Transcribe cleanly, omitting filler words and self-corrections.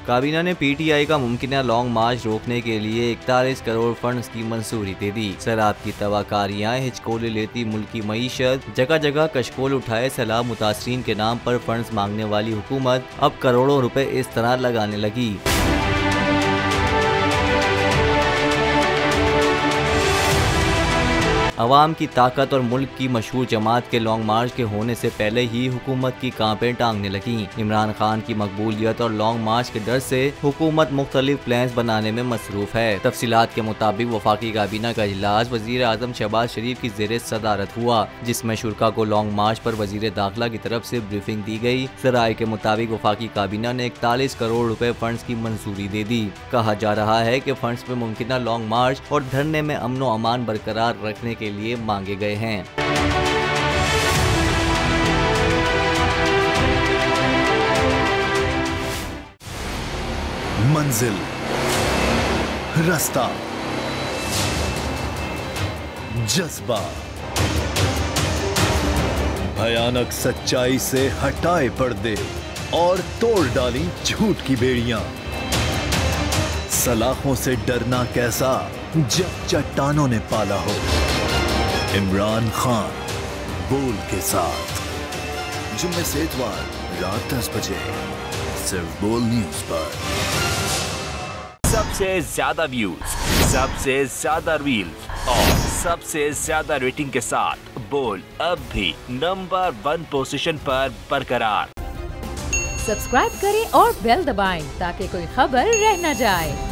काबीना ने PTI का मुमकिन लॉन्ग मार्च रोकने के लिए 41 करोड़ फंड्स की मंजूरी दे दी। शराब की तबाकारियाँ हिचकोले लेती मुल्क की मईशत, जगह जगह कशकोल उठाए सैलाब मुतासरीन के नाम पर फंड्स मांगने वाली हुकूमत अब करोड़ों रुपए इस तरह लगाने लगी। अवाम की ताकत और मुल्क की मशहूर जमात के लॉन्ग मार्च के होने से पहले ही हुकूमत की कांपें टांगने लगी। इमरान खान की मकबूलियत और लॉन्ग मार्च के डर से हुकूमत मुख्तलिफ प्लान्स बनाने में मसरूफ है। तफसीलात के मुताबिक वफाकी काबीना का इजलास वजीर आजम शहबाज शरीफ की ज़ेर सदारत हुआ, जिसमें शुरा को लॉन्ग मार्च पर वजीर दाखिला की तरफ से ब्रीफिंग दी गई। ज़राए के मुताबिक वफाकी काबीना ने 41 करोड़ रुपए फंड्स की मंजूरी दे दी। कहा जा रहा है कि फंड्स में मुमकिन लॉन्ग मार्च और धरने में अमन व अमान बरकरार रखने के लिए मांगे गए हैं। मंजिल, रास्ता, जज्बा, भयानक सच्चाई से हटाए पर्दे और तोड़ डाली झूठ की बेड़ियां। सलाखों से डरना कैसा जब चट्टानों ने पाला हो। इमरान खान बोल के साथ जुम्मे से इतवार रात 10 बजे सिर्फ बोल न्यूज पर। सबसे ज्यादा व्यूज, सबसे ज्यादा रील्स और सबसे ज्यादा रेटिंग के साथ बोल अब भी नंबर 1 पोजीशन पर बरकरार। सब्सक्राइब करें और बेल दबाएं ताकि कोई खबर रह न जाए।